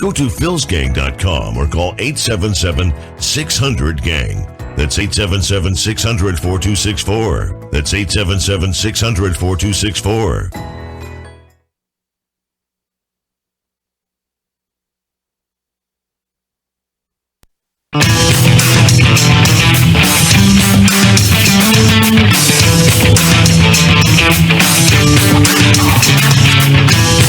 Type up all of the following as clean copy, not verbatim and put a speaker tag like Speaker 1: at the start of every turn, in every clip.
Speaker 1: Go to philsgang.com or call 877-600-GANG. That's 877-600-4264. That's 877-600-4264.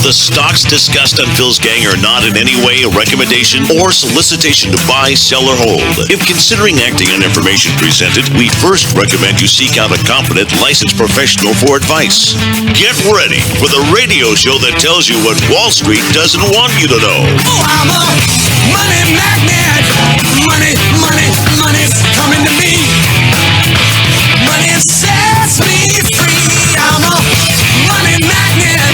Speaker 2: The stocks discussed on Phil's Gang are not in any way a recommendation or solicitation to buy, sell, or hold. If considering acting on information presented, we first recommend you seek out a competent, licensed professional for advice. Get ready for the radio show that tells you what Wall Street doesn't want you to know.
Speaker 3: Oh, I'm a money magnet. Money, money, money's coming to me. Money sets me free. I'm a money magnet.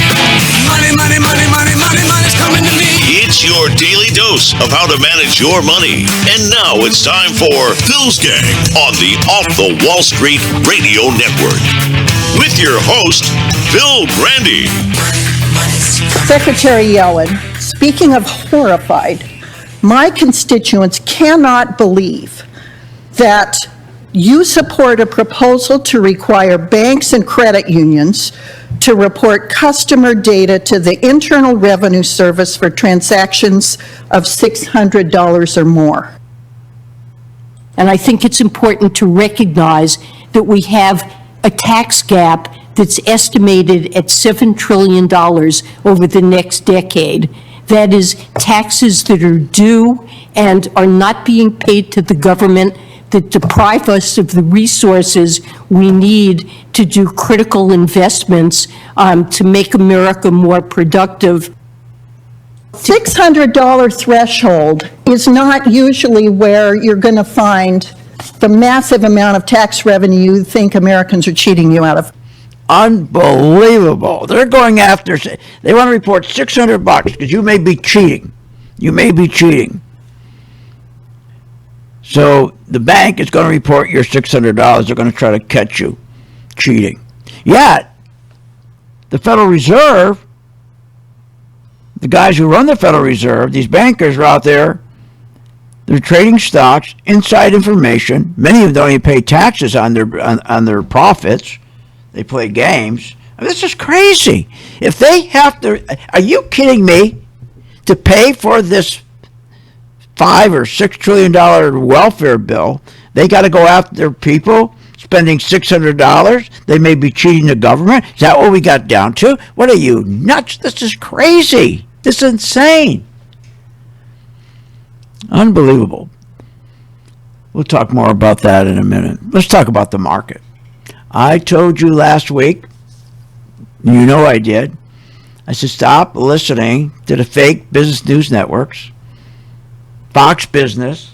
Speaker 3: Money, money, money, money, money, money's coming to me.
Speaker 2: It's your daily dose of how to manage your money. And now it's time for Phil's Gang on the Off the Wall Street Radio Network. With your host, Phil Grande.
Speaker 4: Secretary Yellen, speaking of horrified, my constituents cannot believe that you support a proposal to require banks and credit unions to report customer data to the Internal Revenue Service for transactions of $600 or more.
Speaker 5: And I think it's important to recognize that we have a tax gap that's estimated at $7 trillion over the next decade. That is taxes that are due and are not being paid to the government, that deprive us of the resources we need to do critical investments to make America more productive.
Speaker 4: $600 threshold is not usually where you're going to find the massive amount of tax revenue you think Americans are cheating you out of.
Speaker 6: Unbelievable. They're going after, they want to report $600 because you may be cheating. You may be cheating. So the bank is going to report your $600. They're going to try to catch you cheating. Yet, the Federal Reserve, the guys who run the Federal Reserve, these bankers are out there, they're trading stocks, inside information. Many of them don't even pay taxes on their profits. They play games. I mean, this is crazy. If they have to, are you kidding me? To pay for this $5 or $6 trillion welfare bill, they got to go after people spending $600. They may be cheating the government. Is that what we got down to? What are you, nuts? This is crazy. This is insane. Unbelievable. We'll talk more about that in a minute. Let's talk about the market. I told you last week, you know I did, I said stop listening to the fake business news networks, Fox Business,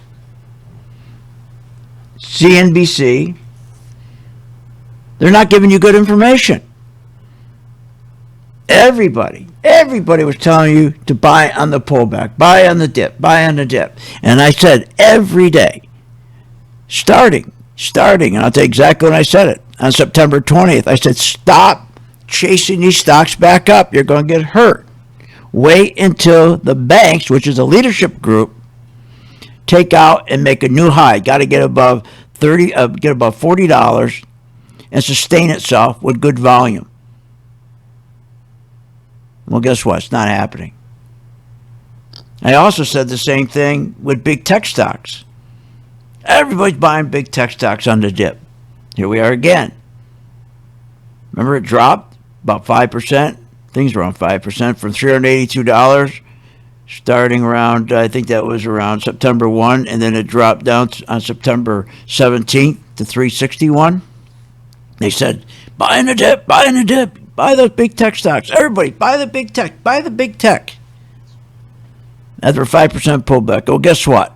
Speaker 6: CNBC. They're not giving you good information. Everybody was telling you to buy on the pullback, buy on the dip, buy on the dip. And I said every day, starting, and I'll tell you exactly when I said it, on September 20th, I said, stop chasing these stocks back up. You're going to get hurt. Wait until the banks, which is a leadership group, take out and make a new high. Got to get above $40 and sustain itself with good volume. Well, guess what? It's not happening. I also said the same thing with big tech stocks. Everybody's buying big tech stocks on the dip. Here we are again. Remember it dropped about 5%? Things were on 5% from $382 starting around, I think that was around September 1, and then it dropped down on September 17th to $361. They said, buy in the dip, buy those big tech stocks. Everybody, buy the big tech. After a 5% pullback. Well, guess what?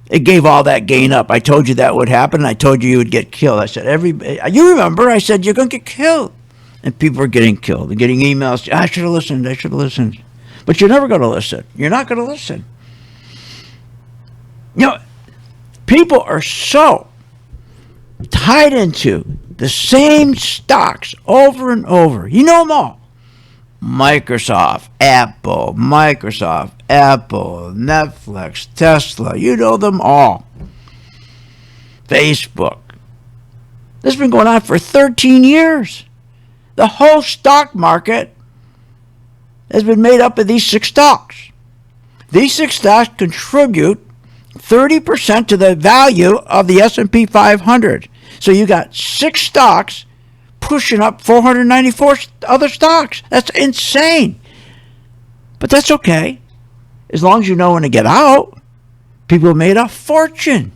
Speaker 6: It gave all that gain up. I told you that would happen. I told you would get killed. I said, you remember, I said, you're going to get killed. And people are getting killed. They're getting emails. I should have listened. But you're never going to listen. You're not going to listen. You know, people are so tied into the same stocks over and over. You know them all. Microsoft, Apple, Netflix, Tesla, you know them all. Facebook. This has been going on for 13 years. The whole stock market has been made up of these 6 stocks. These 6 stocks contribute 30% to the value of the S&P 500. So you got 6 stocks pushing up 494 other stocks. That's insane. But that's okay. As long as you know when to get out. People have made a fortune.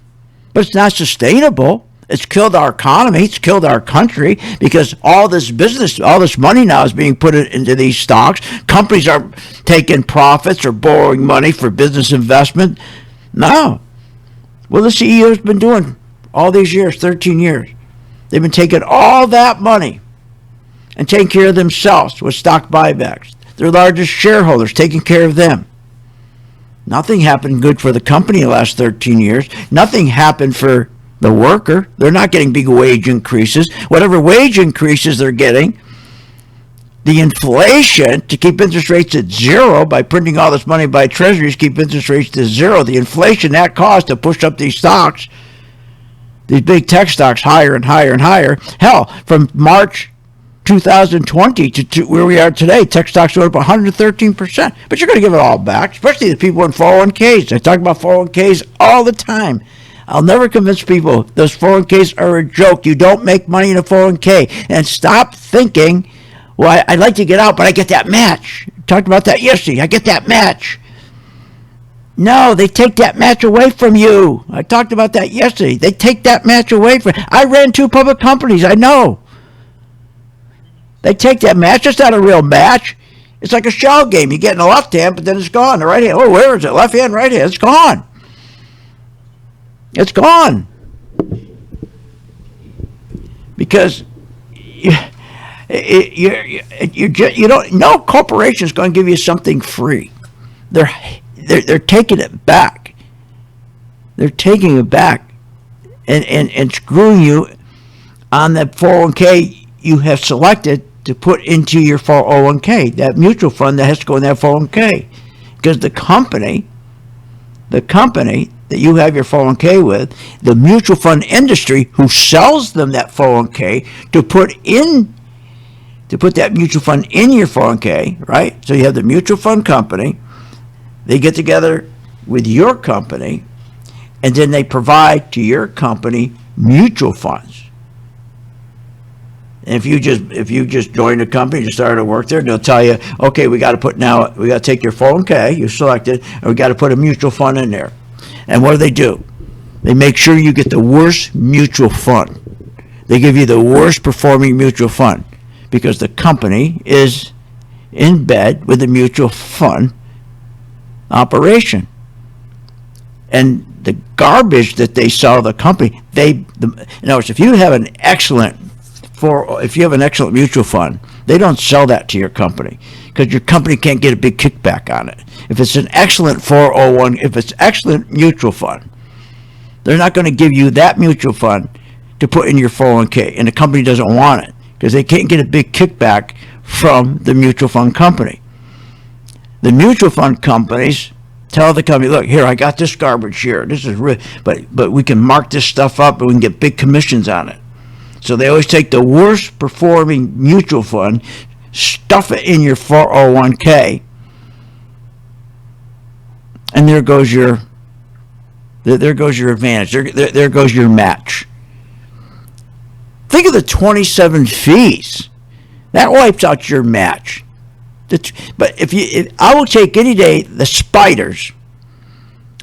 Speaker 6: But it's not sustainable. It's killed our economy. It's killed our country because all this business, all this money now is being put into these stocks. Companies are taking profits or borrowing money for business investment. No. Well, the CEO's been doing all these years, 13 years. They've been taking all that money and taking care of themselves with stock buybacks. Their largest shareholders, taking care of them. Nothing happened good for the company in the last 13 years. Nothing happened for the worker. They're not getting big wage increases. Whatever wage increases they're getting, the inflation to keep interest rates at 0 by printing all this money by treasuries, keep interest rates to 0. The inflation that caused to push up these stocks, these big tech stocks, higher and higher and higher. Hell, from March 2020 to where we are today, tech stocks went up 113%. But you're going to give it all back, especially the people in 401ks. I talk about 401ks all the time. I'll never convince people those 401ks are a joke. You don't make money in a 401k. And stop thinking, well, I'd like to get out, but I get that match. Talked about that yesterday. I get that match. No, they take that match away from you. I talked about that yesterday. They take that match away from you. I ran 2 public companies. I know. They take that match. It's not a real match. It's like a shell game. You get in the left hand, but then it's gone. The right hand, oh, where is it? Left hand, right hand. It's gone. It's gone. Because you don't. No corporation is going to give you something free. They're taking it back. They're taking it back, and screwing you on the 401k you have selected to put into your 401k, that mutual fund that has to go in that 401k, because the company that you have your 401k with, the mutual fund industry who sells them that 401k to put that mutual fund in your 401k, right? So you have the mutual fund company, they get together with your company, and then they provide to your company mutual funds. And if you just joined a company, you started to work there, they'll tell you, okay, we got to take your 401k, you selected, and we got to put a mutual fund in there. And what do? They make sure you get the worst mutual fund. They give you the worst performing mutual fund because the company is in bed with the mutual fund operation. And the garbage that they sell the company, in other words, if you have an excellent mutual fund, they don't sell that to your company because your company can't get a big kickback on it. If it's an excellent 401, if it's excellent mutual fund, they're not going to give you that mutual fund to put in your 401k, and the company doesn't want it because they can't get a big kickback from the mutual fund company. The mutual fund companies tell the company, look, here, I got this garbage here. This is but we can mark this stuff up and we can get big commissions on it. So they always take the worst performing mutual fund, stuff it in your 401k, and there goes your advantage. There goes your match. Think of the 27 fees. That wipes out your match. But if I will take any day the spiders.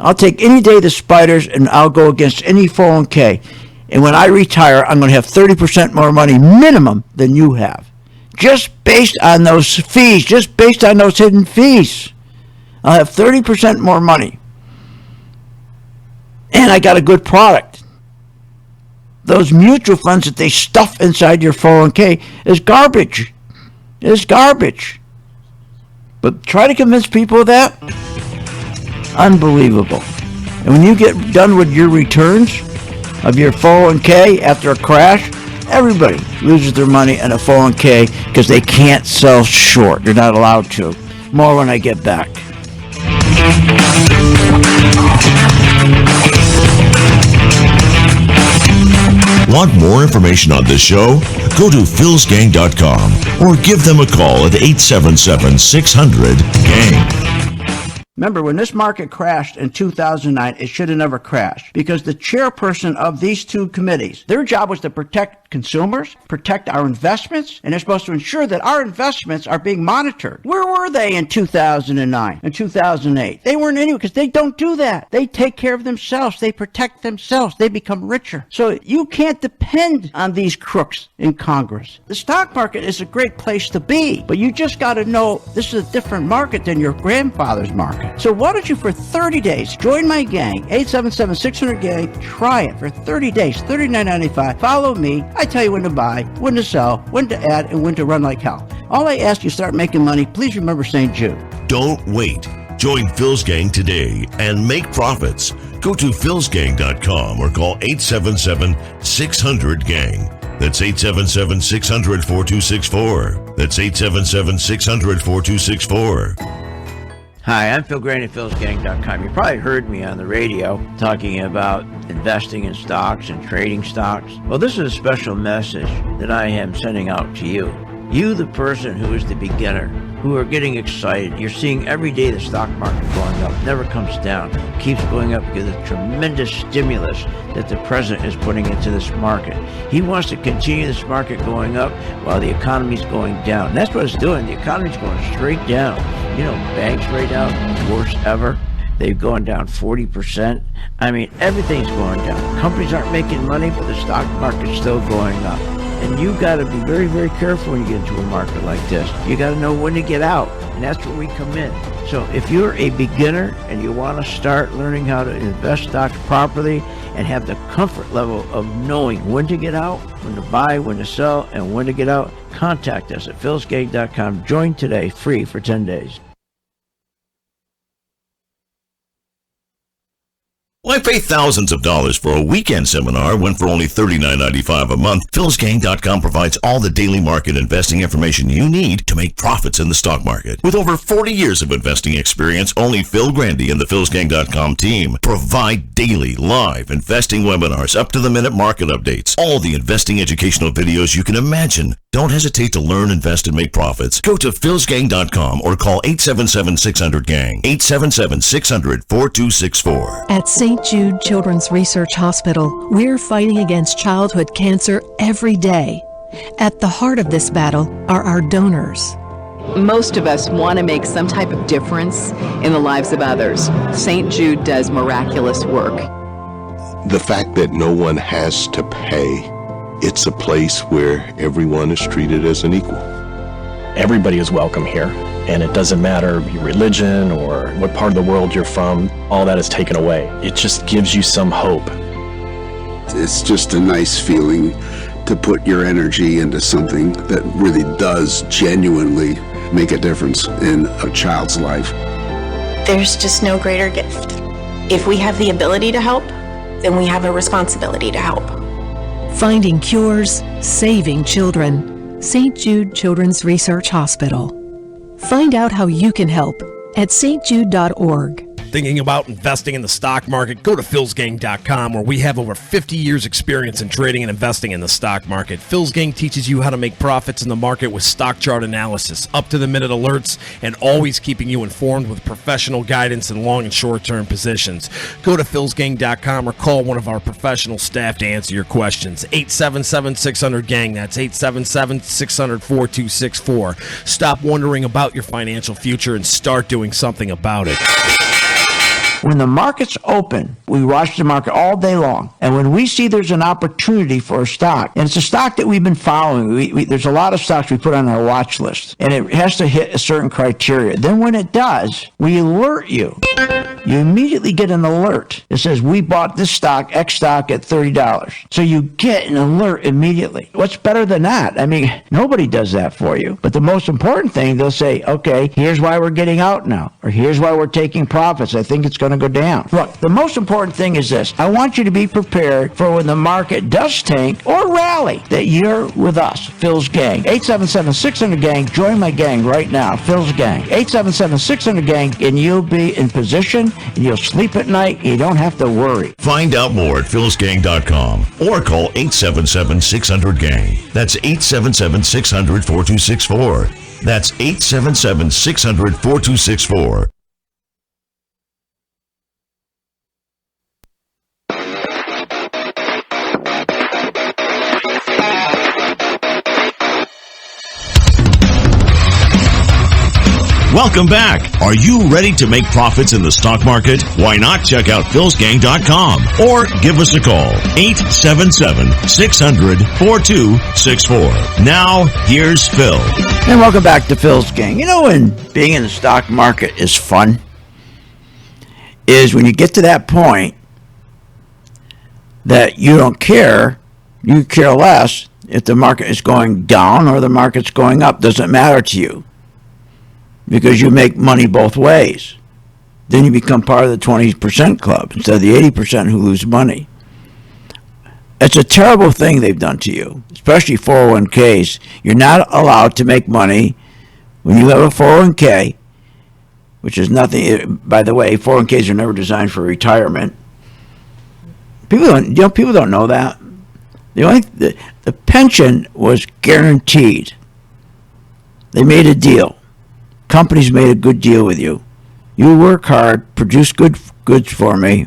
Speaker 6: I'll take any day the spiders, and I'll go against any 401k. And when I retire, I'm going to have 30% more money minimum than you have. Just based on those fees, just based on those hidden fees. I'll have 30% more money. And I got a good product. Those mutual funds that they stuff inside your 401k is garbage. It's garbage. But try to convince people of that. Unbelievable. And when you get done with your returns of your 401k after a crash, Everybody loses their money in a 401k because they can't sell short. They're not allowed to. More when I get back.
Speaker 1: Want more information on this show? Go to philsgang.com or give them a call at 877-600-GANG.
Speaker 6: Remember, when this market crashed in 2009, it should have never crashed because the chairperson of these two committees, their job was to protect consumers, protect our investments, and they're supposed to ensure that our investments are being monitored. Where were they in 2009 and 2008? They weren't anywhere because they don't do that. They take care of themselves. They protect themselves. They become richer. So you can't depend on these crooks in Congress. The stock market is a great place to be, but you just got to know this is a different market than your grandfather's market. So why don't you, for 30 days, join my gang, 877-600-GANG, try it for 30 days, $39.95. Follow me. I tell you when to buy, when to sell, when to add, and when to run like hell. All I ask you, start making money. Please remember St. Jude.
Speaker 1: Don't wait. Join Phil's Gang today and make profits. Go to philsgang.com or call 877-600-GANG. That's 877-600-4264. That's 877-600-4264.
Speaker 6: Hi, I'm Phil Grande at philsgang.com. You probably heard me on the radio talking about investing in stocks and trading stocks. Well, this is a special message that I am sending out to you. You, the person who is the beginner, who are getting excited. You're seeing every day the stock market going up, never comes down, keeps going up because of the tremendous stimulus that the president is putting into this market. He wants to continue this market going up while the economy's going down. And that's what it's doing. The economy's going straight down. You know, banks right now, worst ever. They've gone down 40%. I mean, everything's going down. Companies aren't making money, but the stock market's still going up. And you got to be very, very careful when you get into a market like this. You got to know when to get out, and that's where we come in. So if you're a beginner and you want to start learning how to invest stocks properly and have the comfort level of knowing when to get out, when to buy, when to sell, and when to get out, contact us at philsgang.com. Join today, free for 10 days.
Speaker 1: Why pay thousands of dollars for a weekend seminar when for only $39.95 a month? philsgang.com provides all the daily market investing information you need to make profits in the stock market. With over 40 years of investing experience, only Phil Grande and the philsgang.com team provide daily live investing webinars, up-to-the-minute market updates, all the investing educational videos you can imagine. Don't hesitate to learn, invest, and make profits. Go to philsgang.com or call 877-600-GANG, 877-600-4264.
Speaker 7: At St. Jude Children's Research Hospital, we're fighting against childhood cancer every day. At the heart of this battle are our donors.
Speaker 8: Most of us want to make some type of difference in the lives of others. St. Jude does miraculous work.
Speaker 9: The fact that no one has to pay, it's a place where everyone is treated as an equal.
Speaker 10: Everybody is welcome here, and it doesn't matter your religion or what part of the world you're from, all that is taken away. It just gives you some hope.
Speaker 11: It's just a nice feeling to put your energy into something that really does genuinely make a difference in a child's life.
Speaker 12: There's just no greater gift. If we have the ability to help, then we have a responsibility to help.
Speaker 7: Finding cures, saving children. St. Jude Children's Research Hospital. Find out how you can help at stjude.org.
Speaker 13: Thinking about investing in the stock market? Go to philsgang.com, where we have over 50 years experience in trading and investing in the stock market. Phil's Gang teaches you how to make profits in the market with stock chart analysis, up-to-the-minute alerts, and always keeping you informed with professional guidance in long and short-term positions. Go to philsgang.com or call one of our professional staff to answer your questions. 877-600-GANG. That's 877-600-4264. Stop wondering about your financial future and start doing something about it.
Speaker 6: When the market's open, we watch the market all day long. And when we see there's an opportunity for a stock, and it's a stock that we've been following, there's a lot of stocks we put on our watch list, and it has to hit a certain criteria. Then when it does, we alert you. you immediately get an alert. It says, we bought this stock, X stock, at $30. So you get an alert immediately. What's better than that? I mean, nobody does that for you. But the most important thing, they'll say, okay, here's why we're getting out now, or here's why we're taking profits. I think it's going to go down. Look, the most important thing is this. I want you to be prepared for when the market does tank or rally, that you're with us, Phil's Gang. 877-600-GANG. Join my gang right now, Phil's Gang. 877-600-GANG, and you'll be in position, and you'll sleep at night. You don't have to worry.
Speaker 1: Find out more at philsgang.com or call 877-600-GANG. That's 877-600-4264. That's 877-600-4264.
Speaker 2: Welcome back. Are you ready to make profits in the stock market? Why not check out philsgang.com or give us a call, 877-600-4264. Now, here's Phil.
Speaker 6: And welcome back to Phil's Gang. You know when being in the stock market is fun? Is when you get to that point that you don't care, you care less if the market is going down or the market's going up. Doesn't matter to you, because you make money both ways. Then you become part of the 20% club instead of the 80% who lose money. It's a terrible thing they've done to you, especially 401ks. You're not allowed to make money when you have a 401k, which is nothing. By the way, 401ks are never designed for retirement. People don't know that. The pension was guaranteed. They made a deal. Companies made a good deal with you. You work hard, produce good goods for me,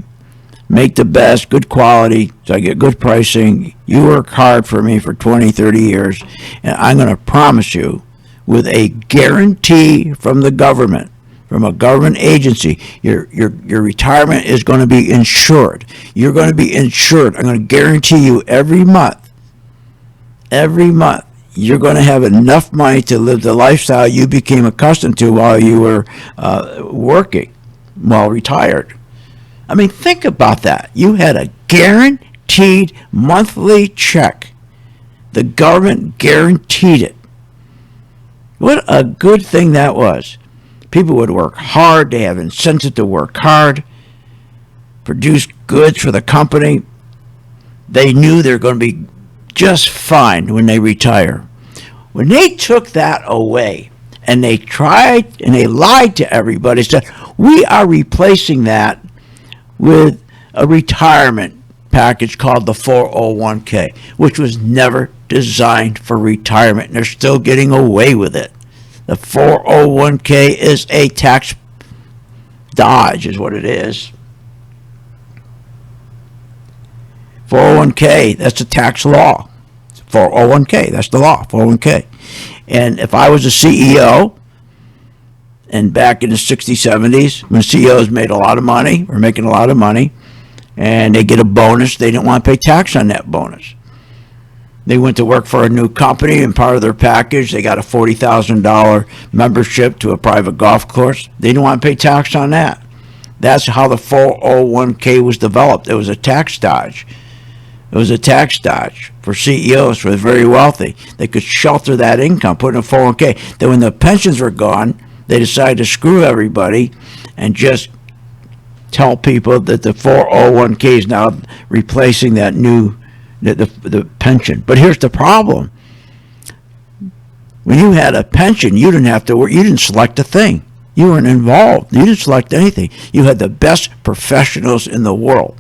Speaker 6: make the best, good quality, so I get good pricing. You work hard for me for 20, 30 years, and I'm going to promise you, with a guarantee from the government, from a government agency, your retirement is going to be insured. You're going to be insured. I'm going to guarantee you every month, you're going to have enough money to live the lifestyle you became accustomed to while you were working, while retired. I mean, think about that. You had a guaranteed monthly check. The government guaranteed it. What a good thing that was. People would work hard. They have incentive to work hard, produce goods for the company. They knew they were going to be just fine when they retire. When they took that away and they tried and they lied to everybody, said, we are replacing that with a retirement package called the 401k, which was never designed for retirement, and they're still getting away with it. The 401k is a tax dodge, is what it is. 401k, that's a tax law. 401k, that's the law, 401k. And if I was a CEO, and back in the 60s, 70s, when CEOs made a lot of money, or making a lot of money, and they get a bonus, they didn't want to pay tax on that bonus. They went to work for a new company, and part of their package, they got a $40,000 membership to a private golf course. They didn't want to pay tax on that. That's how the 401k was developed. It was a tax dodge. It was a tax dodge for CEOs, for the very wealthy. They could shelter that income, put in a 401k. Then when the pensions were gone, they decided to screw everybody and just tell people that the 401k is now replacing that new, the pension. But here's the problem. When you had a pension, you didn't have to work. You didn't select a thing. You weren't involved. You didn't select anything. You had the best professionals in the world.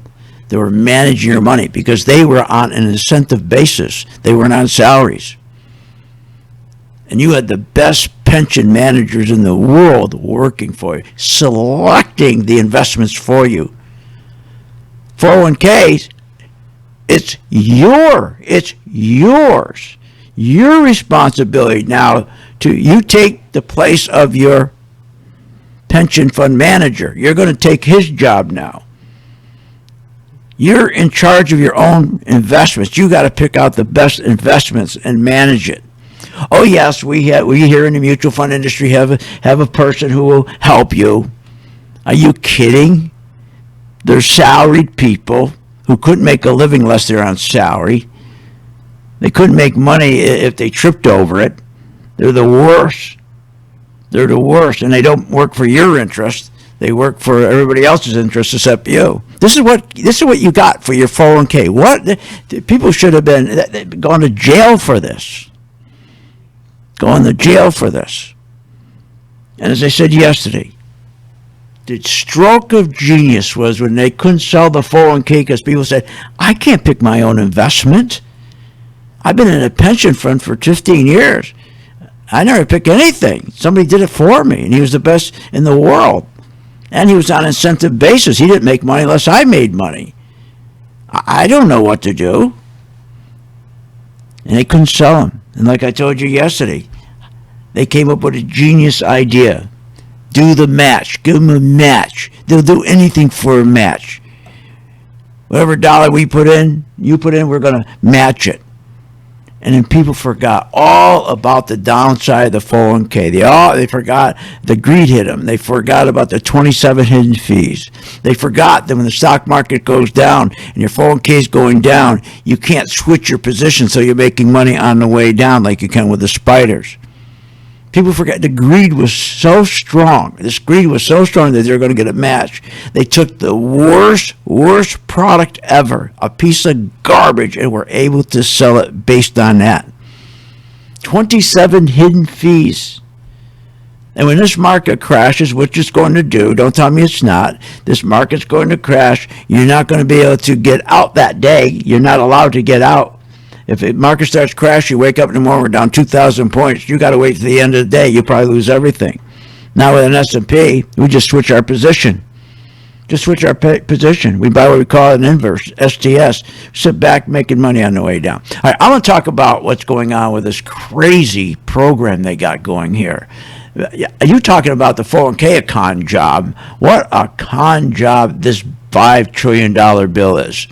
Speaker 6: They were managing your money because they were on an incentive basis. They weren't on salaries. And you had the best pension managers in the world working for you, selecting the investments for you. 401ks, it's yours. Your responsibility now you take the place of your pension fund manager. You're going to take his job now. You're in charge of your own investments. You got to pick out the best investments and manage it. Oh yes, we here in the mutual fund industry have a person who will help you. Are you kidding? They're salaried people who couldn't make a living unless they're on salary. They couldn't make money if they tripped over it. They're the worst. They're the worst, and they don't work for your interest. They work for everybody else's interest except you. This is what you got for your 401k. What people should have been gone to jail for this. Going to jail for this. And as I said yesterday, the stroke of genius was when they couldn't sell the 401k because people said, I can't pick my own investment. I've been in a pension fund for 15 years. I never pick anything. Somebody did it for me, and he was the best in the world. And he was on incentive basis. He didn't make money unless I made money. I don't know what to do. And they couldn't sell him. And like I told you yesterday, they came up with a genius idea. Do the match. Give them a match. They'll do anything for a match. Whatever dollar we put in, you put in, we're going to match it. And then people forgot all about the downside of the 401k. They forgot the greed hit them. They forgot about the 27 hidden fees. They forgot that when the stock market goes down and your 401k is going down, you can't switch your position so you're making money on the way down like you can with the spiders. People forget the greed was so strong. This greed was so strong that they were going to get a match. They took the worst product ever, a piece of garbage, and were able to sell it based on that. 27 hidden fees. And when this market crashes, which it's going to do, don't tell me it's not, this market's going to crash, you're not going to be able to get out that day. You're not allowed to get out. If the market starts crashing, you wake up in the morning, we're down 2,000 points. You got to wait to the end of the day. You'll probably lose everything. Now with an S&P, we just switch our position. Just switch our position. We buy what we call an inverse, STS. Sit back making money on the way down. All right, I want to talk about what's going on with this crazy program they got going here. Are you talking about the 401k, a con job? What a con job this $5 trillion bill is.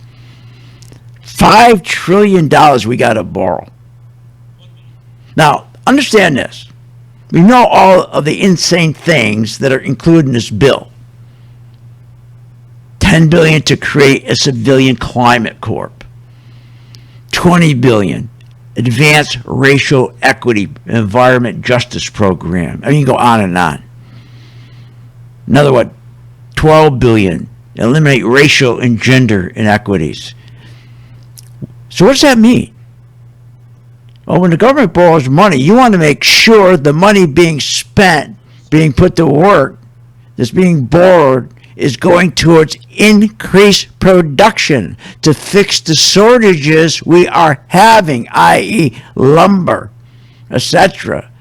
Speaker 6: $5 trillion we got to borrow. Now, understand this. We know all of the insane things that are included in this bill. $10 billion to create a civilian climate corp. $20 billion, advanced racial equity environment justice program. I mean, you go on and on. Another what? $12 billion, eliminate racial and gender inequities. So what does that mean? Well, when the government borrows money, you want to make sure the money being spent, being put to work, that's being borrowed, is going towards increased production to fix the shortages we are having, i.e. lumber, etc.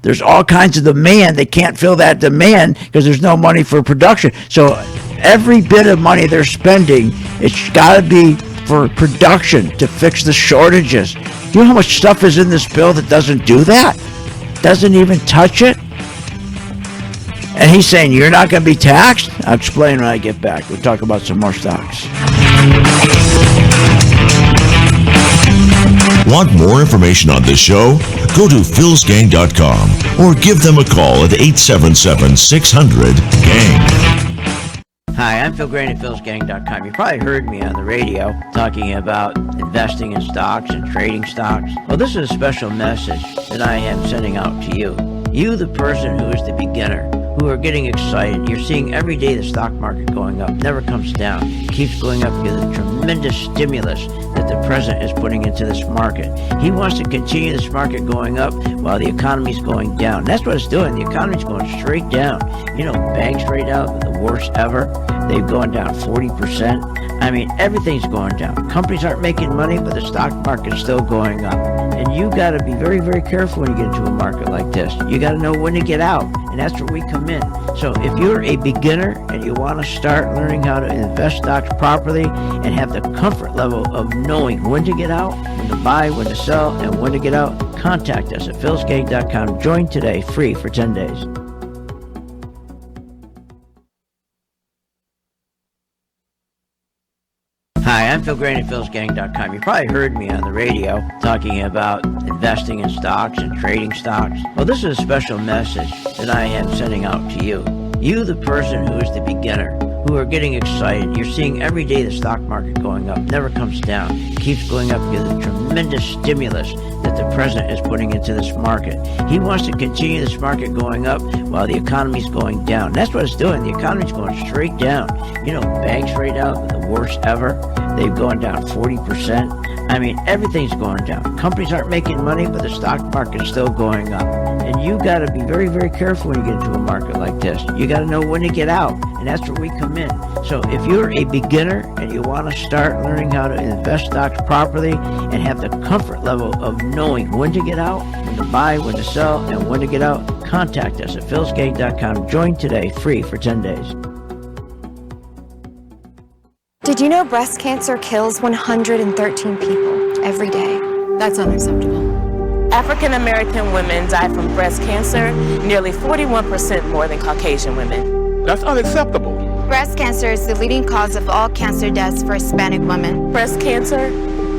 Speaker 6: There's all kinds of demand. They can't fill that demand because there's no money for production. So every bit of money they're spending, it's got to be for production to fix the shortages. Do you know how much stuff is in this bill that doesn't do that? Doesn't even touch it? And he's saying you're not going to be taxed? I'll explain when I get back. We'll talk about some more stocks.
Speaker 1: Want more information on this show? Go to philsgang.com or give them a call at 877-600-GANG.
Speaker 6: Hi, I'm Phil Grande at philsgang.com. You probably heard me on the radio talking about investing in stocks and trading stocks. Well, this is a special message that I am sending out to you. You, the person who is the beginner, who are getting excited. You're seeing every day the stock market going up, never comes down. It keeps going up because of the tremendous stimulus that the president is putting into this market. He wants to continue this market going up while the economy's going down. That's what it's doing. The economy's going straight down. You know, banks right now are the worst ever. They've gone down 40%. I mean, everything's going down. Companies aren't making money, but the stock market's still going up. And you got to be very, very careful when you get into a market like this. You got to know when to get out, and that's where we come in. So if you're a beginner and you want to start learning how to invest stocks properly and have the comfort level of knowing when to get out, when to buy, when to sell, and when to get out, contact us at philsgang.com. Join today, free for 10 days. Hi, I'm Phil Grande at philsgang.com. You probably heard me on the radio talking about investing in stocks and trading stocks. Well, this is a special message that I am sending out to you. You, the person who is the beginner, who are getting excited. You're seeing every day the stock market going up, never comes down, keeps going up because of the tremendous stimulus that the president is putting into this market. He wants to continue this market going up while the economy's going down. That's what it's doing. The economy's going straight down. You know, banks right now, the worst ever. They've gone down 40%. I mean, everything's going down. Companies aren't making money, but the stock market's still going up. And you got to be very, very careful when you get into a market like this. You got to know when to get out, and that's where we come in. So if you're a beginner and you want to start learning how to invest stocks properly and have the comfort level of knowing when to get out, when to buy, when to sell, and when to get out, contact us at philsgate.com. Join today, free for 10 days.
Speaker 14: Did you know breast cancer kills 113 people every day? That's unacceptable.
Speaker 15: African American women die from breast cancer nearly 41% more than Caucasian women.
Speaker 16: That's unacceptable.
Speaker 14: Breast cancer is the leading cause of all cancer deaths for Hispanic women.
Speaker 15: Breast cancer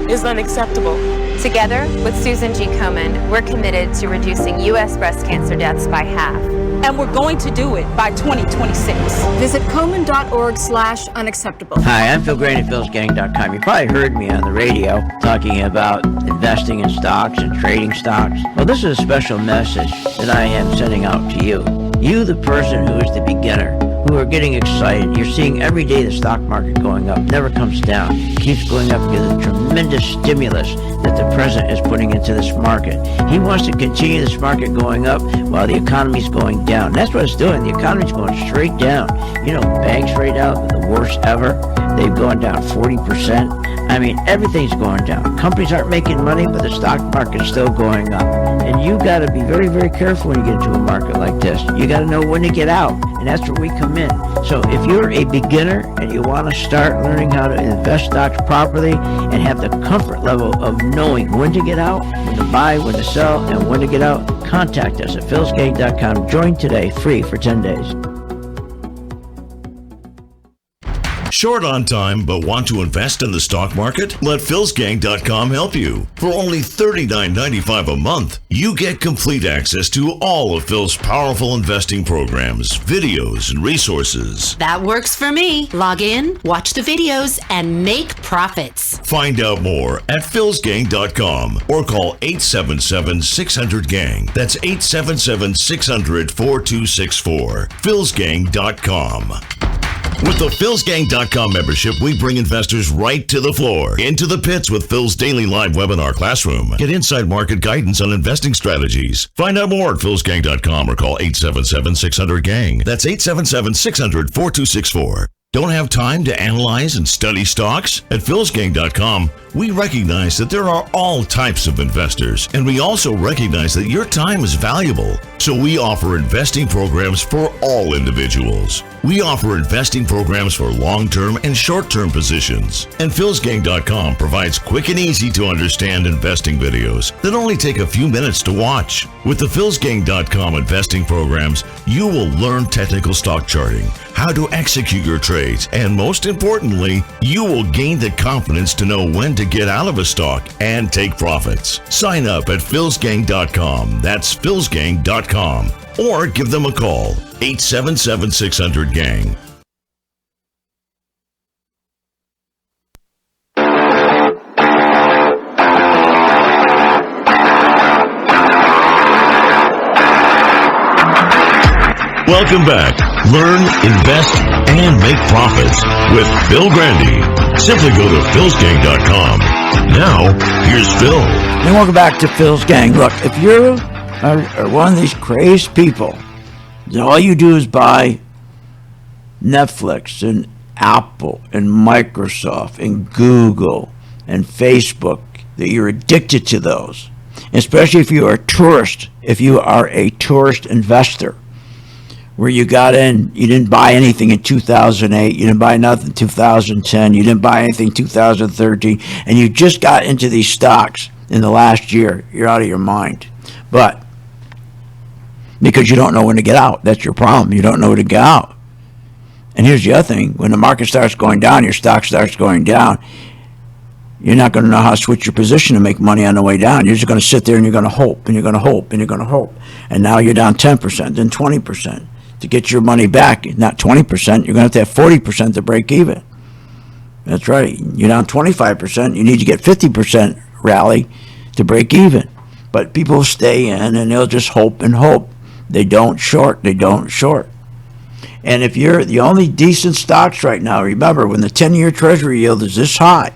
Speaker 15: is unacceptable.
Speaker 14: Together with Susan G. Komen, we're committed to reducing U.S. breast cancer deaths by half.
Speaker 17: And we're going to do it by 2026. Visit Komen.org/unacceptable.
Speaker 6: Hi, I'm Phil Grande at philsgang.com. You probably heard me on the radio talking about investing in stocks and trading stocks. Well, this is a special message that I am sending out to you. You, the person who is the beginner, who are getting excited. You're seeing every day the stock market going up, never comes down, keeps going up because of the tremendous stimulus that the president is putting into this market. He wants to continue this market going up while the economy's going down. That's what it's doing. The economy's going straight down. You know, banks right now, the worst ever. They've gone down 40%. I mean, everything's going down. Companies aren't making money, but the stock market's still going up. And you got to be very, very careful when you get into a market like this. You got to know when to get out, and that's where we come in. So if you're a beginner and you want to start learning how to invest stocks properly and have the comfort level of knowing when to get out, when to buy, when to sell, and when to get out, contact us at philsgate.com. Join today, free for 10 days.
Speaker 1: Short on time but want to invest in the stock market? Let philsgang.com help you. For only $39.95 a month, you get complete access to all of Phil's powerful investing programs, videos, and resources.
Speaker 18: That works for me. Log in, watch the videos, and make profits.
Speaker 1: Find out more at philsgang.com or call 877-600-GANG. That's 877-600-4264. philsgang.com. With the philsgang.com membership, we bring investors right to the floor, into the pits with Phil's daily live webinar classroom. Get inside market guidance on investing strategies. Find out more at philsgang.com or call 877-600-GANG. That's 877-600-4264. Don't have time to analyze and study stocks? At philsgang.com, we recognize that there are all types of investors, and we also recognize that your time is valuable. So we offer investing programs for all individuals. We offer investing programs for long-term and short-term positions. And philsgang.com provides quick and easy to understand investing videos that only take a few minutes to watch. With the philsgang.com investing programs, you will learn technical stock charting, how to execute your trades, and most importantly, you will gain the confidence to know when to get out of a stock and take profits. Sign up at philsgang.com. That's philsgang.com. Or give them a call, 877-600-GANG. Welcome back. Learn, invest, and make profits with Phil Grande. Simply go to philsgang.com. Now, here's Phil.
Speaker 6: And welcome back to Phil's Gang. Look, if you are one of these crazy people that all you do is buy Netflix and Apple and Microsoft and Google and Facebook, that you're addicted to those, especially if you are a tourist, if you are a tourist investor, where you got in, you didn't buy anything in 2008, you didn't buy nothing in 2010, you didn't buy anything in 2013, and you just got into these stocks in the last year, you're out of your mind. But because you don't know when to get out, that's your problem. You don't know when to get out. And here's the other thing, when the market starts going down, your stock starts going down, you're not going to know how to switch your position to make money on the way down. You're just going to sit there and you're going to hope, and you're going to hope, and you're going to hope. And now you're down 10%, then 20%, to get your money back. Not 20%. You're going to have 40% to break even. That's right. You're down 25%. You need to get 50% rally to break even. But people stay in and they'll just hope and hope. They don't short. They don't short. And if you're the only decent stocks right now, remember, when the 10-year Treasury yield is this high,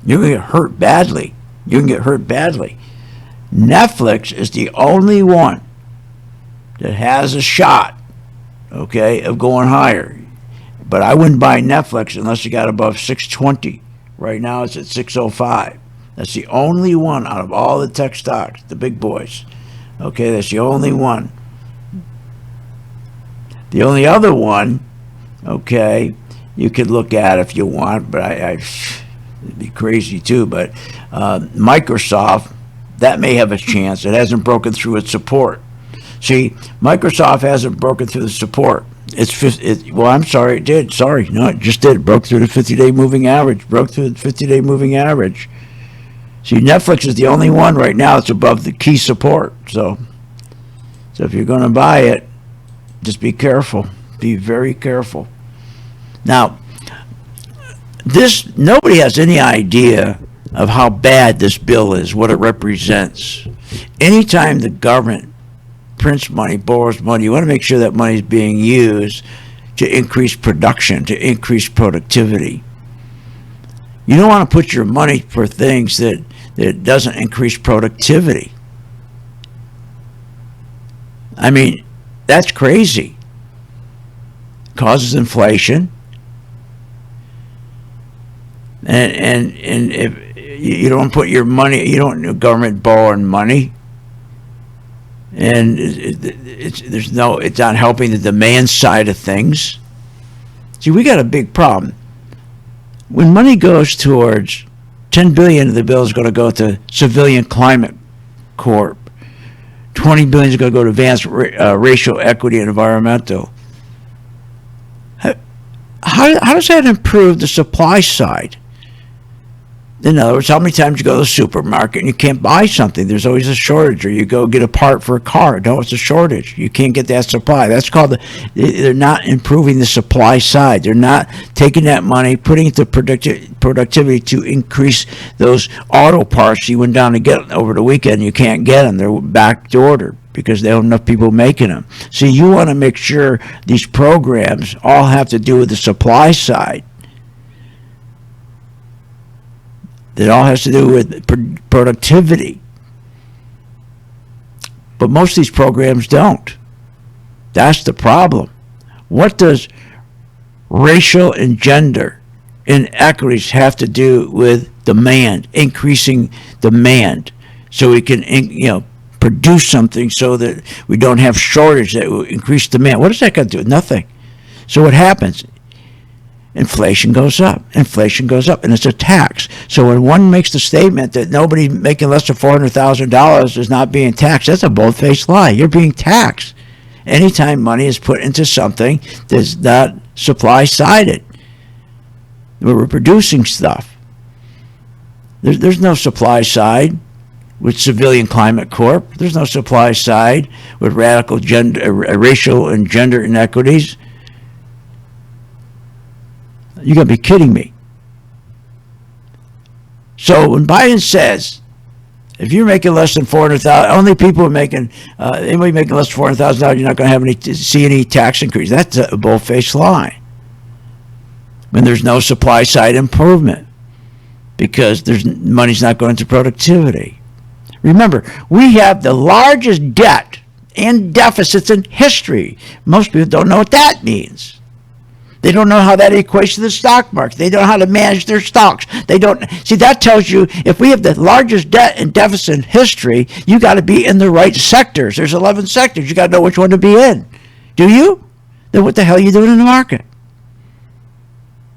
Speaker 6: you're going to get hurt badly. You can get hurt badly. Netflix is the only one that has a shot, okay, of going higher. But I wouldn't buy Netflix unless you got above 620. Right now it's at 605. That's the only one out of all the tech stocks, the big boys. Okay, that's the only one. The only other one, okay, you could look at if you want, but it'd be crazy too. But Microsoft, that may have a chance. It hasn't broken through its support. See, Microsoft hasn't broken through the support. Well, I'm sorry, it did. Sorry, no, it just did. It broke through the 50-day moving average. Broke through the 50-day moving average. See, Netflix is the only one right now that's above the key support. So if you're going to buy it, just be careful. Be very careful. Now, nobody has any idea of how bad this bill is, what it represents. Anytime the government prints money, borrows money, you want to make sure that money is being used to increase production, to increase productivity. You don't want to put your money for things that doesn't increase productivity. I mean, that's crazy. Causes inflation. And if you don't put your money, you don't want government borrowing money. And it's not helping the demand side of things. See, we got a big problem. When money goes towards $10 billion of the bill is going to go to Civilian Climate Corp. $20 billion is going to go to advanced racial equity and environmental. How does that improve the supply side? In other words, how many times you go to the supermarket and you can't buy something? There's always a shortage. Or you go get a part for a car. No, it's a shortage. You can't get that supply. That's called they're not improving the supply side. They're not taking that money, putting it to productivity to increase those auto parts you went down to get over the weekend. You can't get them. They're back to order because they don't have enough people making them. See, you want to make sure these programs all have to do with the supply side. That all has to do with productivity. But most of these programs don't. That's the problem. What does racial and gender inequities have to do with demand, increasing demand, so we can produce something so that we don't have shortage that will increase demand? What does that got to do with nothing? So what happens? Inflation goes up, and it's a tax. So when one makes the statement that nobody making less than $400,000 is not being taxed, that's a bold-faced lie. You're being taxed anytime money is put into something that's not supply-sided. We're producing stuff. There's no supply side with Civilian Climate Corp. There's no supply side with radical racial and gender inequities. You got to be kidding me. So when Biden says, if you're making less than $400,000, only people are making, anybody making less than $400,000, you're not going to have see any tax increase. That's a bold-faced lie. When there's no supply side improvement because money's not going to productivity. Remember, we have the largest debt and deficits in history. Most people don't know what that means. They don't know how that equates to the stock market. They don't know how to manage their stocks. They don't see. That tells you if we have the largest debt and deficit in history, you got to be in the right sectors. There's 11 sectors. You got to know which one to be in. Do you? Then what the hell are you doing in the market?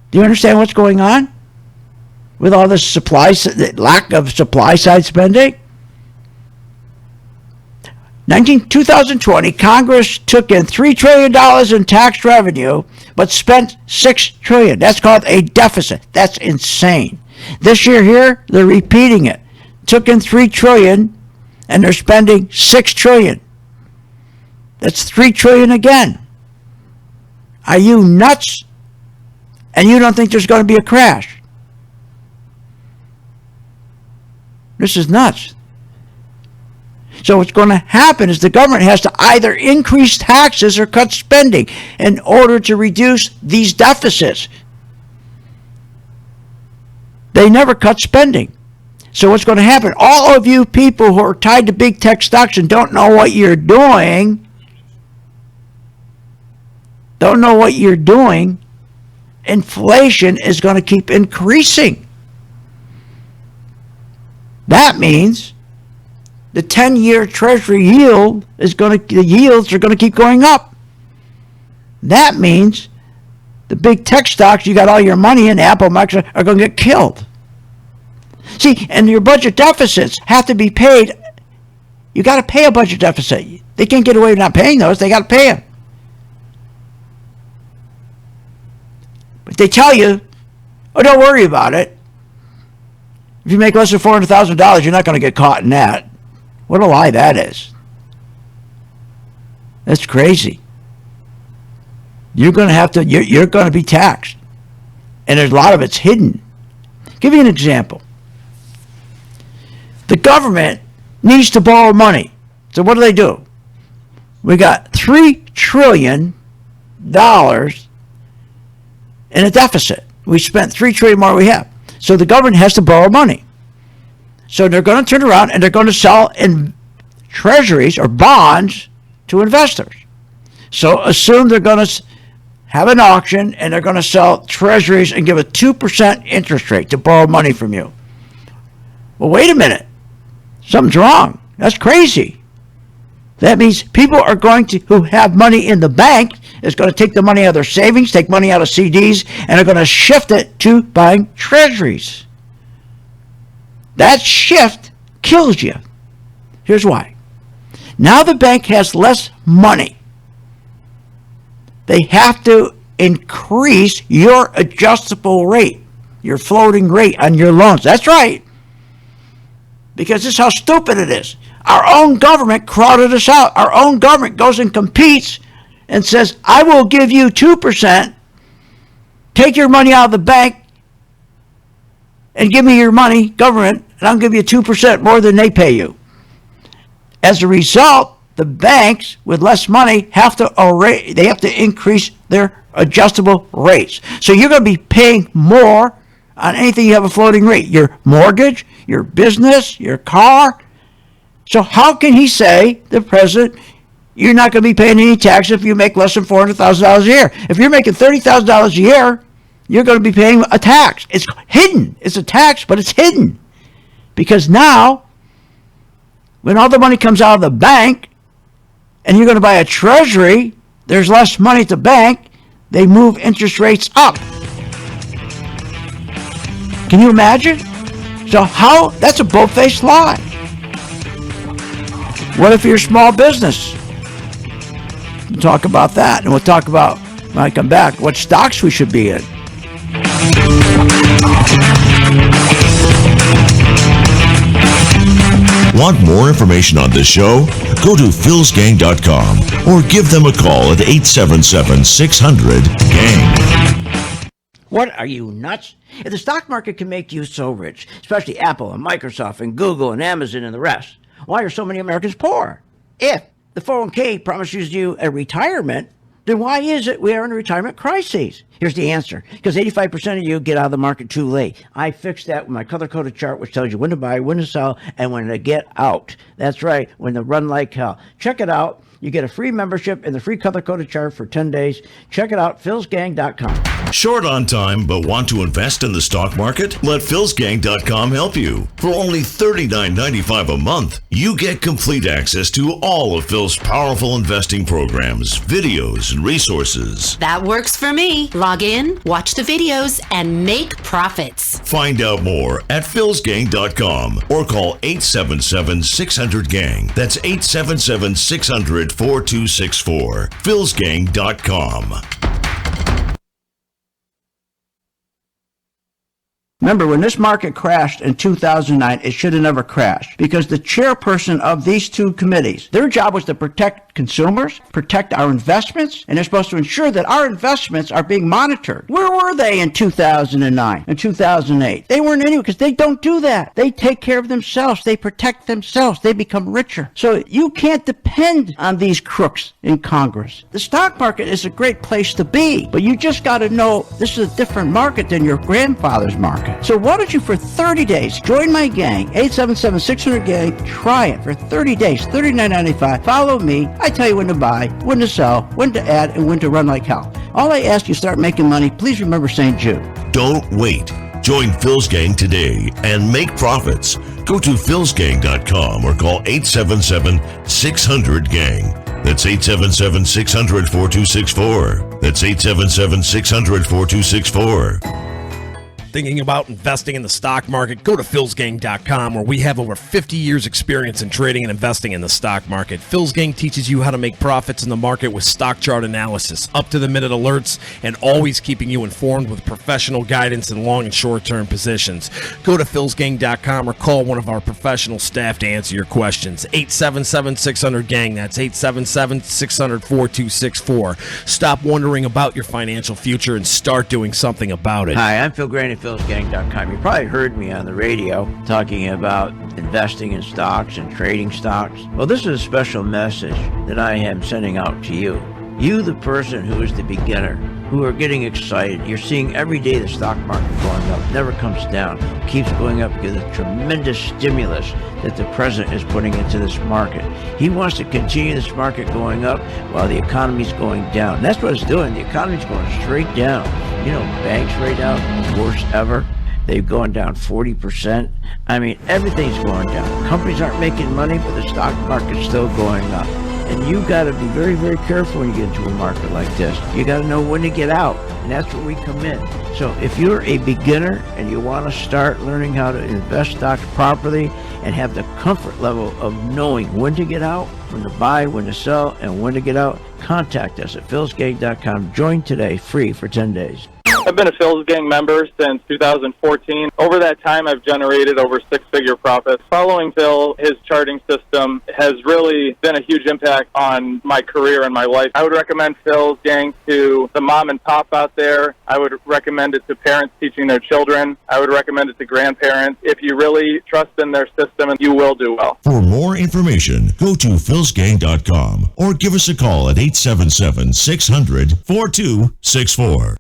Speaker 6: Do you understand what's going on with all this lack of supply side spending? 2020, Congress took in $3 trillion in tax revenue, but spent $6 trillion. That's called a deficit. That's insane. This year here, they're repeating it. Took in $3 trillion, and they're spending $6 trillion. That's $3 trillion again. Are you nuts? And you don't think there's going to be a crash? This is nuts. So what's going to happen is the government has to either increase taxes or cut spending in order to reduce these deficits. They never cut spending. So what's going to happen? All of you people who are tied to big tech stocks and don't know what you're doing, inflation is going to keep increasing. That means the 10-year Treasury yield the yields are going to keep going up. That means the big tech stocks you got all your money in, Apple, Microsoft, are going to get killed. See, and your budget deficits have to be paid. You got to pay a budget deficit. They can't get away with not paying those. They got to pay them. But they tell you, oh, don't worry about it. If you make less than $400,000, you're not going to get caught in that. What a lie that is. That's crazy. You're going to be taxed. And there's a lot of it's hidden. Give you an example. The government needs to borrow money. So what do? We got $3 trillion in a deficit. We spent $3 trillion more than we have. So the government has to borrow money. So they're going to turn around and they're going to sell in treasuries or bonds to investors. So assume they're going to have an auction and they're going to sell treasuries and give a 2% interest rate to borrow money from you. Well, wait a minute. Something's wrong. That's crazy. That means people are going to, who have money in the bank, is going to take the money out of their savings, take money out of CDs, and are going to shift it to buying treasuries. That shift kills you. Here's why. Now the bank has less money. They have to increase your adjustable rate, your floating rate on your loans. That's right. Because this is how stupid it is. Our own government crowded us out. Our own government goes and competes and says, I will give you 2%, take your money out of the bank, and give me your money, government, and I'll give you 2% more than they pay you. As a result, the banks with less money have to increase their adjustable rates. So you're going to be paying more on anything you have a floating rate. Your mortgage, your business, your car. So how can he say, the president, you're not going to be paying any tax if you make less than $400,000 a year? If you're making $30,000 a year, you're going to be paying a tax. It's hidden. It's a tax, but it's hidden. Because now, when all the money comes out of the bank, and you're going to buy a treasury, there's less money at the bank, they move interest rates up. Can you imagine? So that's a bold-faced lie. What if you're a small business? We'll talk about that, and we'll talk about, when I come back, what stocks we should be in.
Speaker 1: Want more information on this show? Go to philsgang.com or give them a call at 877-600-GANG.
Speaker 6: What, are you nuts? If the stock market can make you so rich, especially Apple and Microsoft and Google and Amazon and the rest, why are so many Americans poor? If the 401k promises you a retirement, then why is it we are in a retirement crisis? Here's the answer. Because 85% of you get out of the market too late. I fixed that with my color-coded chart, which tells you when to buy, when to sell, and when to get out. That's right, when to run like hell. Check it out. You get a free membership and the free color-coded chart for 10 days. Check it out, philsgang.com.
Speaker 1: Short on time but want to invest in the stock market? Let philsgang.com help you. For only $39.95 a month, you get complete access to all of Phil's powerful investing programs, videos, and resources.
Speaker 18: That works for me. Log in, watch the videos, and make profits.
Speaker 1: Find out more at philsgang.com or call 877-600-GANG. That's 877-600-4264. philsgang.com.
Speaker 6: Remember, when this market crashed in 2009, it should have never crashed because the chairperson of these two committees, their job was to protect protect consumers, protect our investments, and they're supposed to ensure that our investments are being monitored. Where were they in 2009 and 2008? They weren't anywhere because they don't do that. They take care of themselves. They protect themselves. They become richer. So you can't depend on these crooks in Congress. The stock market is a great place to be, but you just got to know this is a different market than your grandfather's market. So why don't you, for 30 days, join my gang, 877-600-GANG. Try it for 30 days, $39.95. Follow me. I tell you when to buy, when to sell, when to add, and when to run like hell. All I ask you, start making money. Please remember St. Jude.
Speaker 1: Don't wait. Join Phil's Gang today and make profits. Go to philsgang.com or call 877-600-GANG. That's 877-600-4264. That's 877-600-4264.
Speaker 13: Thinking about investing in the stock market? Go to philsgang.com, where we have over 50 years experience in trading and investing in the stock market. Phil's Gang teaches you how to make profits in the market with stock chart analysis, up-to-the-minute alerts, and always keeping you informed with professional guidance in long and short-term positions. Go to philsgang.com or call one of our professional staff to answer your questions. 877-600-GANG. That's 877-600-4264. Stop wondering about your financial future and start doing something about it.
Speaker 6: Hi, I'm Phil Grande at philsgang.com. You probably heard me on the radio talking about investing in stocks and trading stocks. Well, this is a special message that I am sending out to you. You, the person who is the beginner, who are getting excited. You're seeing every day the stock market going up, never comes down, keeps going up because of the tremendous stimulus that the president is putting into this market. He wants to continue this market going up while the economy's going down. And that's what it's doing. The economy's going straight down. You know, banks right now, worst ever. They've gone down 40%. I mean, everything's going down. Companies aren't making money, but the stock market's still going up. And you got to be very, very careful when you get into a market like this. You got to know when to get out, and that's where we come in. So if you're a beginner and you want to start learning how to invest stocks properly and have the comfort level of knowing when to get out, when to buy, when to sell, and when to get out, contact us at philsgang.com. Join today, free for 10 days.
Speaker 16: I've been a Phil's Gang member since 2014. Over that time, I've generated over six-figure profits. Following Phil, his charting system has really been a huge impact on my career and my life. I would recommend Phil's Gang to the mom and pop out there. I would recommend it to parents teaching their children. I would recommend it to grandparents. If you really trust in their system, you will do well.
Speaker 1: For more information, go to philsgang.com or give us a call at 877-600-4264.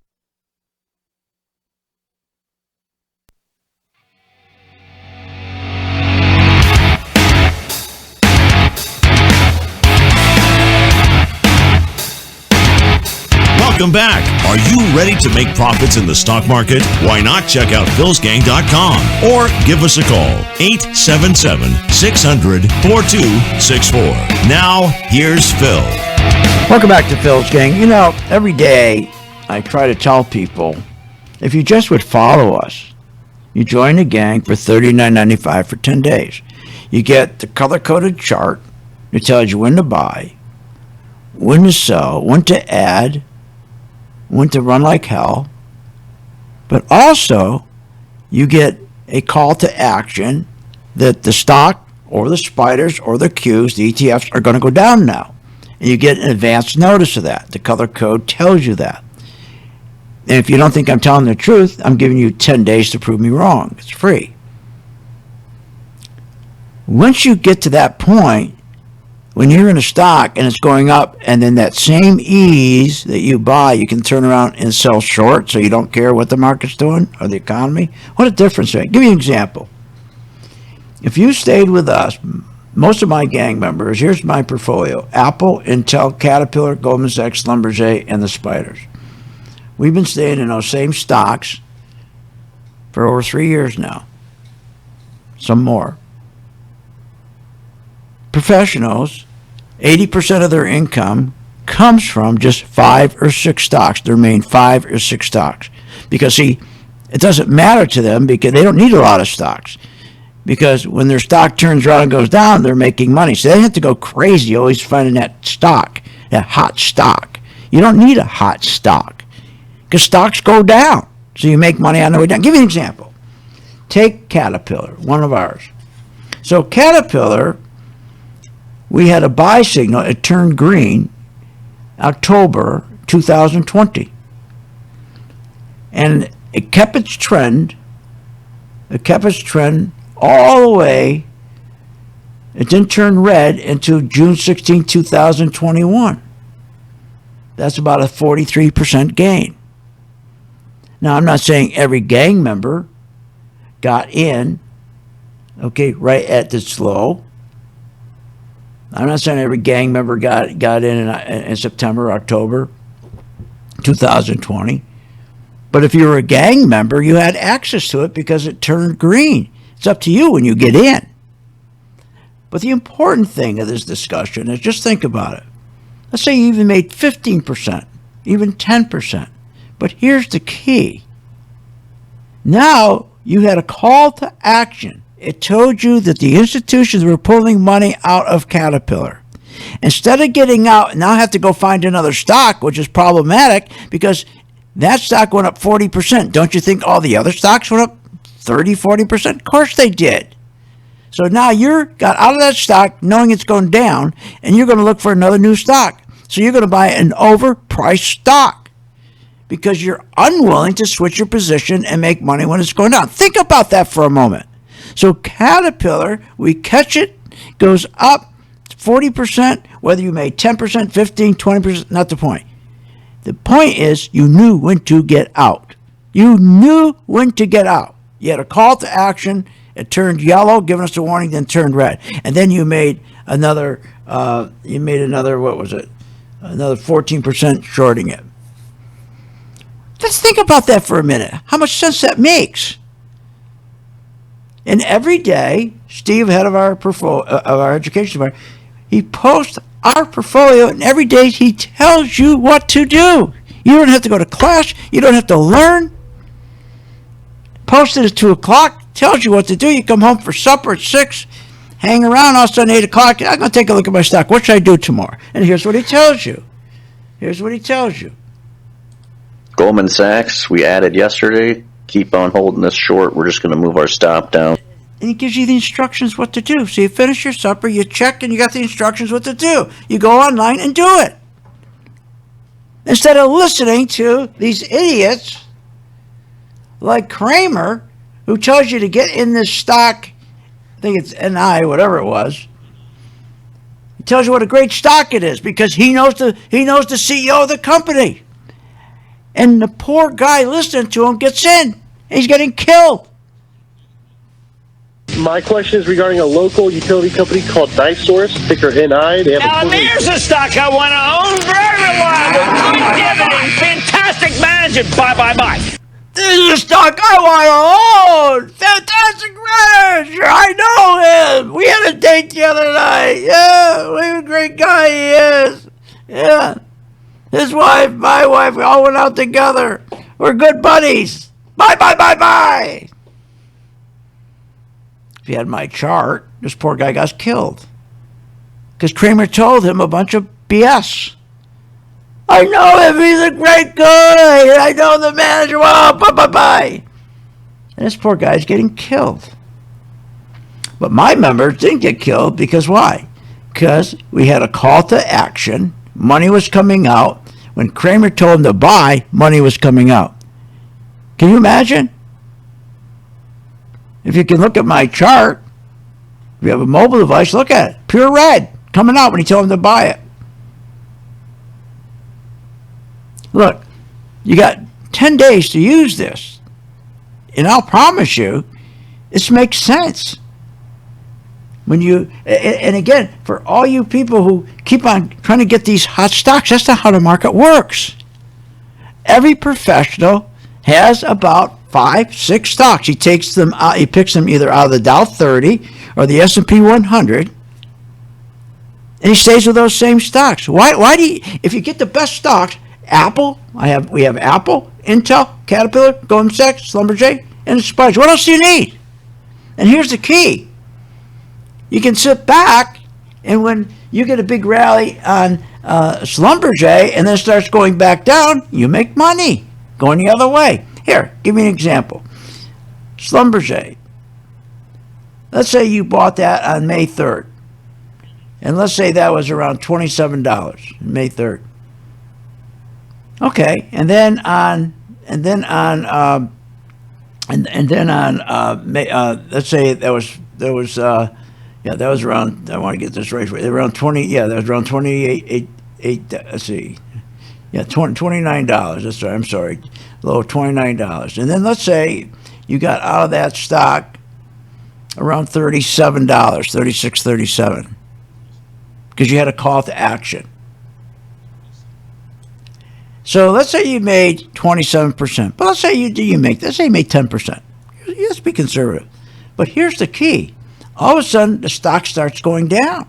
Speaker 1: Welcome back. Are you ready to make profits in the stock market? Why not check out philsgang.com or give us a call, 877-600-4264. Now, here's Phil.
Speaker 6: Welcome back to Phil's Gang. You know, every day I try to tell people, if you just would follow us, you join the gang for $39.95 for 10 days. You get the color-coded chart that tells you when to buy, when to sell, when to add, when to run like hell, but also you get a call to action that the stock or the spiders or the Qs, the ETFs, are going to go down now. And you get an advance notice of that. The color code tells you that. And if you don't think I'm telling the truth, I'm giving you 10 days to prove me wrong. It's free. Once you get to that point, when you're in a stock and it's going up, and then that same ease that you buy, you can turn around and sell short so you don't care what the market's doing or the economy. What a difference. I'll give you an example. If you stayed with us, most of my gang members, here's my portfolio: Apple, Intel, Caterpillar, Goldman Sachs, Schlumberger, and the spiders. We've been staying in those same stocks for over 3 years now. Some more. Professionals, 80% of their income comes from just 5 or 6 stocks, their main 5 or 6 stocks. Because, see, it doesn't matter to them because they don't need a lot of stocks. Because when their stock turns around and goes down, they're making money. So they don't have to go crazy always finding that stock, that hot stock. You don't need a hot stock because stocks go down. So you make money on the way down. Give you an example. Take Caterpillar, one of ours. So Caterpillar we had a buy signal. It turned green October 2020. And it kept its trend. It kept its trend all the way. It didn't turn red until June 16, 2021. That's about a 43% gain. Now, I'm not saying every gang member got in, okay, right at this low. I'm not saying every gang member got in September, October 2020. But if you were a gang member, you had access to it because it turned green. It's up to you when you get in. But the important thing of this discussion is just think about it. Let's say you even made 15%, even 10%. But here's the key. Now you had a call to action. It told you that the institutions were pulling money out of Caterpillar. Instead of getting out, now have to go find another stock, which is problematic because that stock went up 40%. Don't you think all the other stocks went up 30, 40%? Of course they did. So now you got out of that stock knowing it's going down, and you're going to look for another new stock. So you're going to buy an overpriced stock because you're unwilling to switch your position and make money when it's going down. Think about that for a moment. So Caterpillar, we catch it, goes up 40%, whether you made 10%, 15, 20%, not the point. The point is you knew when to get out. You knew when to get out. You had a call to action. It turned yellow, giving us a warning, then turned red. And then you made another, what was it? Another 14% shorting it. Let's think about that for a minute. How much sense that makes. And every day, Steve, head of our education department, he posts our portfolio, and every day he tells you what to do. You don't have to go to class. You don't have to learn. Posted at 2 o'clock, tells you what to do. You come home for supper at 6, hang around all of a sudden 8 o'clock. I'm going to take a look at my stock. What should I do tomorrow? And here's what he tells you. Here's what he tells you.
Speaker 19: Goldman Sachs, we added yesterday. Keep on holding this short. We're just going to move our stop down.
Speaker 6: And he gives you the instructions what to do. So you finish your supper, you check, and you got the instructions what to do. You go online and do it. Instead of listening to these idiots like Kramer, who tells you to get in this stock, I think it's NI, whatever it was. He tells you what a great stock it is because he knows the CEO of the company. And the poor guy listening to him gets in. He's getting killed.
Speaker 20: My question is regarding a local utility company called NiSource, ticker NI. They have
Speaker 21: now, there's a stock I want to own. Very reliable, good dividend, fantastic management. Bye.
Speaker 6: This is a stock I want to own. Fantastic manager. I know him. We had a date the other night. Yeah, what a great guy he is. Yeah. His wife, my wife, we all went out together. We're good buddies. Bye. If you had my chart, this poor guy got killed. Because Kramer told him a bunch of BS. I know him. He's a great guy. I know the manager. Well, bye. And this poor guy's getting killed. But my members didn't get killed because why? Because we had a call to action. Money was coming out. When Kramer told him to buy, money was coming out. Can you imagine? If you can look at my chart, if you have a mobile device, look at it. Pure red coming out when he told him to buy it. Look, you got 10 days to use this. And I'll promise you, this makes sense. When you, and again, for all you people who keep on trying to get these hot stocks, that's not how the market works. Every professional has about 5-6 stocks. He takes them out, he picks them either out of the Dow 30 or the S&P 100, and he stays with those same stocks. Why do you, if you get the best stocks, Apple, we have Apple, Intel, Caterpillar, Goldman Sachs, Schlumberger, and Spice. What else do you need? And here's the key. You can sit back, and when you get a big rally on Schlumberger and then it starts going back down, you make money going the other way. Here, give me an example. Schlumberger. Let's say you bought that on May 3rd. And let's say that was around $27, May 3rd. Okay, let's say that was around, I want to get this right, around 20, yeah, that was around 28, let's see, yeah, $29, that's right, I'm sorry, low $29. And then let's say you got out of that stock around $37, $36, $37, because you had a call to action. So let's say you made 27%, but let's say you made 10%. Let's be conservative. But here's the key. All of a sudden, the stock starts going down.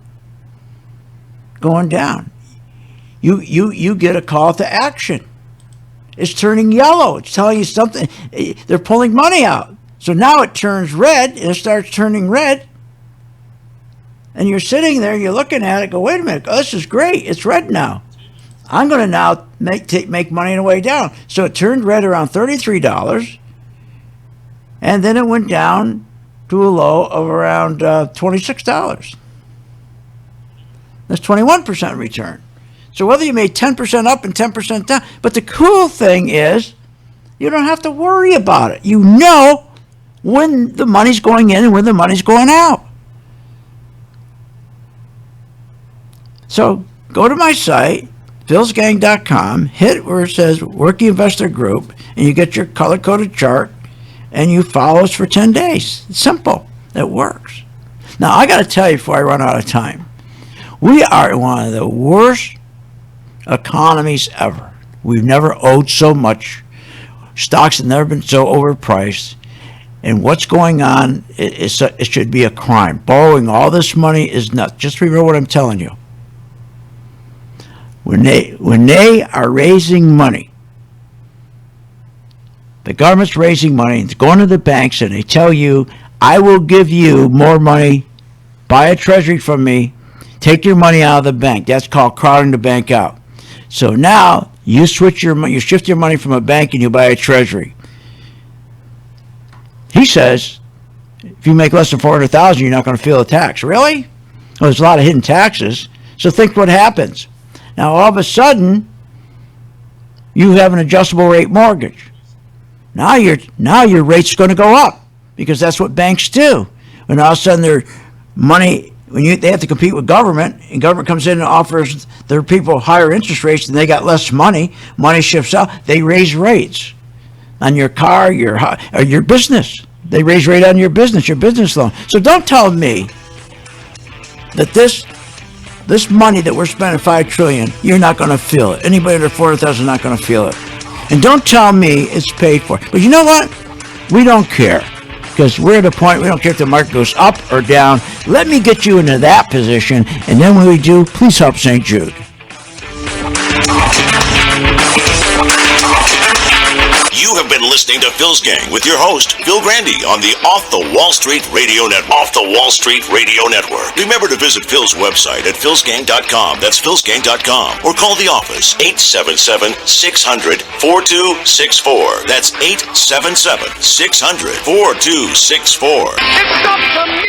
Speaker 6: You get a call to action. It's turning yellow. It's telling you something. They're pulling money out. So now it turns red, and it starts turning red. And you're sitting there, you're looking at it, go, wait a minute, this is great. It's red now. I'm going to now make money on the way down. So it turned red around $33, and then it went down to a low of around $26. That's 21% return. So whether you made 10% up and 10% down, but the cool thing is you don't have to worry about it. You know when the money's going in and when the money's going out. So go to my site, philsgang.com, hit where it says Working Investor Group, and you get your color-coded chart, and you follow us for 10 days. It's simple. It works. Now, I got to tell you before I run out of time, we are one of the worst economies ever. We've never owed so much. Stocks have never been so overpriced. And what's going on, it should be a crime. Borrowing all this money is nuts. Just remember what I'm telling you. When they are raising money, the government's raising money, it's going to the banks, and they tell you, I will give you more money, buy a treasury from me, take your money out of the bank. That's called crowding the bank out. So now you shift your money from a bank and you buy a treasury. He says, if you make less than $400,000, you're not going to feel the tax. Really? Well, there's a lot of hidden taxes. So think what happens. Now, all of a sudden, you have an adjustable rate mortgage. Now your rate's going to go up because that's what banks do. And all of a sudden, their money, they have to compete with government, and government comes in and offers their people higher interest rates, and they got less money. Money shifts out. They raise rates on your car, or your business. They raise rate on your business loan. So don't tell me that this money that we're spending, $5 trillion, you're not going to feel it. Anybody under 400,000 is not going to feel it. And don't tell me it's paid for. But you know what? We don't care, because we're at a point we don't care if the market goes up or down. Let me get you into that position, and then when we do, please help St. Jude.
Speaker 2: You have been listening to Phil's Gang with your host, Phil Grande, on the Off the Wall Street Radio Network. Off the Wall Street Radio Network. Remember to visit Phil's website at philsgang.com. That's philsgang.com. Or call the office, 877-600-4264. That's 877-600-4264.
Speaker 21: It's up to